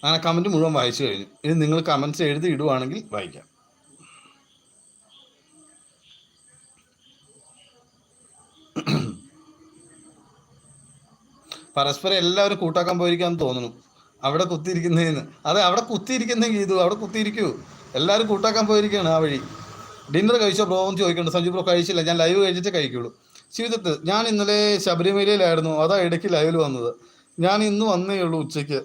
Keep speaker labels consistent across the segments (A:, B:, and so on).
A: അങ്ങനെ കമൻറ്റ് മുഴുവൻ വായിച്ചു കഴിഞ്ഞു. ഇനി നിങ്ങൾ കമൻറ്റ്സ് എഴുതി ഇടുവാണെങ്കിൽ വായിക്കാം. പരസ്പരം എല്ലാവരും കൂട്ടാക്കാൻ പോയിരിക്കാന്ന് തോന്നുന്നു. അവിടെ കുത്തിയിരിക്കുന്നതിന് അതെ, അവിടെ കുത്തിയിരിക്കുന്നെങ്കിൽ ഇത് അവിടെ കുത്തിയിരിക്കൂ. എല്ലാവരും കൂട്ടാക്കാൻ പോയിരിക്കുകയാണ് ആ വഴി. ഡിന്നർ കഴിച്ചോ ബ്രോ എന്ന് ചോദിക്കുന്നുണ്ട്. സഞ്ജു ബ്രോ കഴിച്ചില്ല, ഞാൻ ലൈവ് കഴിച്ചിട്ടേ കഴിക്കുള്ളൂ. ജീവിതത്തിൽ ഞാൻ ഇന്നലെ ശബരിമലയിലായിരുന്നു, അതാ ഇടയ്ക്ക് ലൈവിൽ വന്നത്. ഞാൻ ഇന്ന് വന്നേ ഉള്ളൂ ഉച്ചയ്ക്ക്.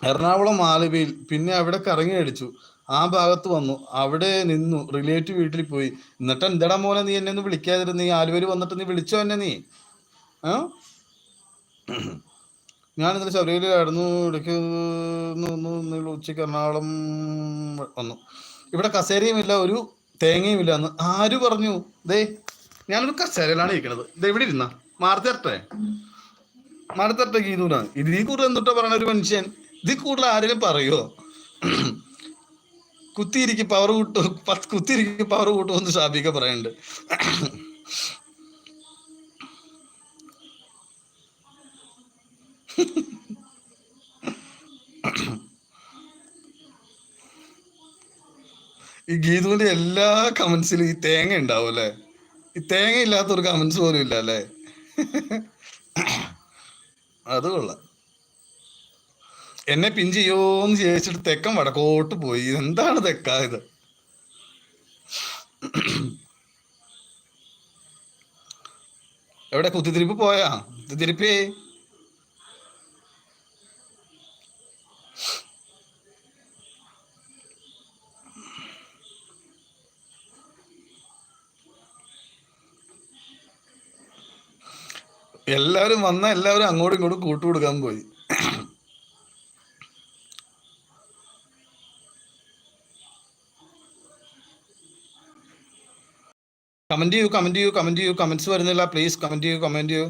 A: എറണാകുളം മാലവിയിൽ, പിന്നെ അവിടെ കറങ്ങി അടിച്ചു, ആ ഭാഗത്ത് വന്നു, അവിടെ നിന്നു, റിലേറ്റീവ് വീട്ടിൽ പോയി. എന്നിട്ട് എന്താടാ മോനെ നീ എന്നെ ഒന്ന് വിളിക്കാതിരുന്നു? നീ ആലുവയിൽ വന്നിട്ട് നീ വിളിച്ചോ എന്നെ നീ? ആ ഞാൻ ഇന്നലെ ശബരിമലയിലായിരുന്നു, ഇടയ്ക്ക് ഉച്ചയ്ക്ക് എറണാകുളം വന്നു. ഇവിടെ കസേരയും ഇല്ല, ഒരു തേങ്ങയും ഇല്ല എന്ന് ആര് പറഞ്ഞു? ദേ ഞാനൊരു കസേരയിലാണ് ഇരിക്കണത്. ദേ ഇവിടെ ഇരുന്ന മാറത്തട്ടെ ഗീതൂനാണ്. ഇതിൽ കൂടുതൽ എന്തിട്ടോ പറയണ ഒരു മനുഷ്യൻ? ഇതിൽ കൂടുതൽ ആരെങ്കിലും പറയുമോ? കുത്തിയിരിക്കും പവർ കൂട്ടും, കുത്തിയിരിക്കും പവർ കൂട്ടുമെന്ന് ഷാബിക പറയുന്നുണ്ട്. ഈ ഗീതുവിന്റെ എല്ലാ കമന്റ്സിലും ഈ തേങ്ങ ഉണ്ടാവും അല്ലേ? ഈ തേങ്ങ ഇല്ലാത്തൊരു കമന്റ്സ് പോലും ഇല്ല അല്ലേ? അത് കൊള്ളാം. എന്നെ പിൻ ചെയ്യോന്ന് ചോദിച്ചിട്ട് തെക്കൻ വടക്കോട്ട് പോയി. എന്താണ് തെക്കായത്? എവിടെ കുത്തിത്തിരിപ്പ് പോയാ? കുത്തിത്തിരിപ്പേ എല്ലാവരും വന്ന എല്ലാവരും അങ്ങോട്ടും ഇങ്ങോട്ടും കൂട്ടുകൊടുക്കാൻ പോയി. കമന്റ് ചെയ്യൂ. കമന്റ്സ് വരുന്നില്ല, പ്ലീസ് കമന്റ് ചെയ്യൂ.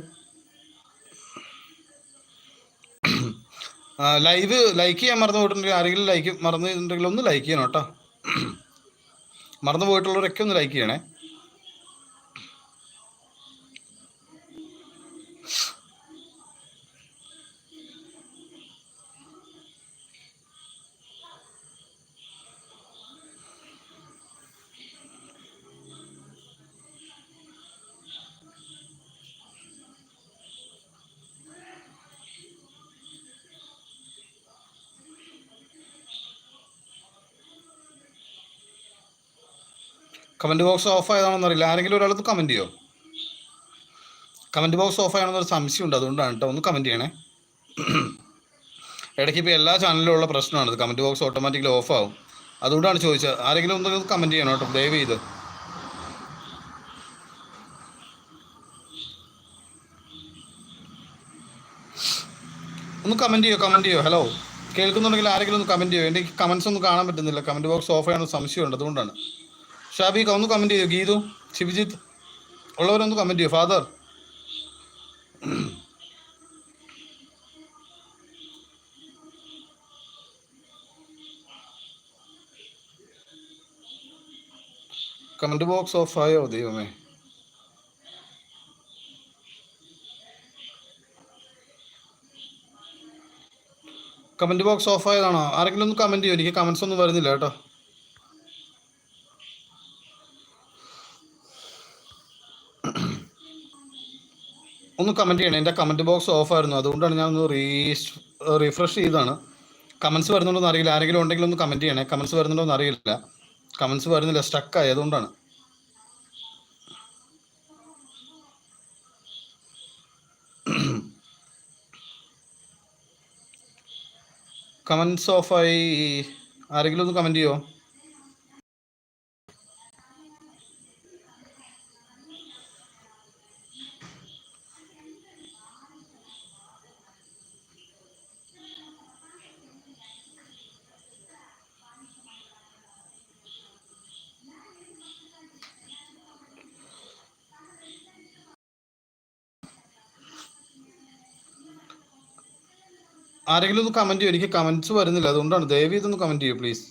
A: ലൈവ് ലൈക്ക് ചെയ്യാൻ മറന്നു പോയിട്ടുണ്ടെങ്കിൽ ആരെങ്കിലും മറന്നു പോയിട്ടുണ്ടെങ്കിൽ ഒന്ന് ലൈക്ക് ചെയ്യണം കേട്ടോ. മറന്നു പോയിട്ടുള്ളവരൊക്കെ ഒന്ന് ലൈക്ക് ചെയ്യണേ. കമന്റ് ബോക്സ് ഓഫ് ആയതാണെന്ന് അറിയില്ല. ആരെങ്കിലും ഒരാളത് കമന്റ് ചെയ്യോ? കമന്റ് ബോക്സ് ഓഫ് ആണെന്നൊരു സംശയമുണ്ട്, അതുകൊണ്ടാണ് കേട്ടോ. ഒന്ന് കമന്റ് ചെയ്യണേ. ഇടയ്ക്ക് ഇപ്പോൾ എല്ലാ ചാനലിലും ഉള്ള പ്രശ്നമാണിത്, കമന്റ് ബോക്സ് ഓട്ടോമാറ്റിക്കലി ഓഫ് ആവും. അതുകൊണ്ടാണ് ചോദിച്ചത്. ആരെങ്കിലും ഒന്ന് കമന്റ് ചെയ്യണം കേട്ടോ, ദയവ് ചെയ്ത്. ഒന്ന് കമന്റ് ചെയ്യോ. ഹലോ, കേൾക്കുന്നുണ്ടെങ്കിൽ ആരെങ്കിലും ഒന്ന് കമന്റ് ചെയ്യോ? എനിക്ക് കമന്റ്സ് ഒന്നും കാണാൻ പറ്റുന്നില്ല, കമന്റ് ബോക്സ് ഓഫ് ആണെന്ന് സംശയമുണ്ട്, അതുകൊണ്ടാണ്. ഷാബിക ഒന്ന് കമന്റ് ചെയ്യോ? ഗീതു, ശിവജിത്ത് ഉള്ളവരൊന്ന് കമന്റ് ചെയ്യോ? ഫാദർ കമന്റ് ബോക്സ് ഓഫ് ആയോ? ദൈവമേ, കമന്റ് ബോക്സ് ഓഫ് ആയതാണോ? ആരെങ്കിലും ഒന്ന് കമന്റ് ചെയ്യോ? എനിക്ക് കമന്റ്സ് ഒന്നും വരുന്നില്ല കേട്ടോ. ഒന്ന് കമന്റ് ചെയ്യണേ. എൻ്റെ കമന്റ് ബോക്സ് ഓഫ് ആയിരുന്നു, അതുകൊണ്ടാണ് ഞാൻ ഒന്ന് റീഫ്രഷ് ചെയ്താണ്. കമന്റ്സ് വരുന്നുണ്ടോന്ന് അറിയില്ല. ആരെങ്കിലും ഉണ്ടെങ്കിൽ ഒന്ന് കമന്റ് ചെയ്യണേ. കമന്റ്സ് വരുന്നുണ്ടോന്ന് അറിയില്ല. കമന്റ്സ് വരുന്നില്ല, സ്റ്റക്കായി, അതുകൊണ്ടാണ്. കമന്റ്സ് ഓഫായി. ആരെങ്കിലും ഒന്ന് കമന്റ് ചെയ്യോ? ആരെങ്കിലും ഒന്ന് കമന്റ് ചെയ്യോ? എനിക്ക് കമന്റ്സ് വരുന്നില്ല, അതുകൊണ്ടാണ്. ദയവ് ഇതൊന്ന് കമന്റ് ചെയ്യോ പ്ലീസ്.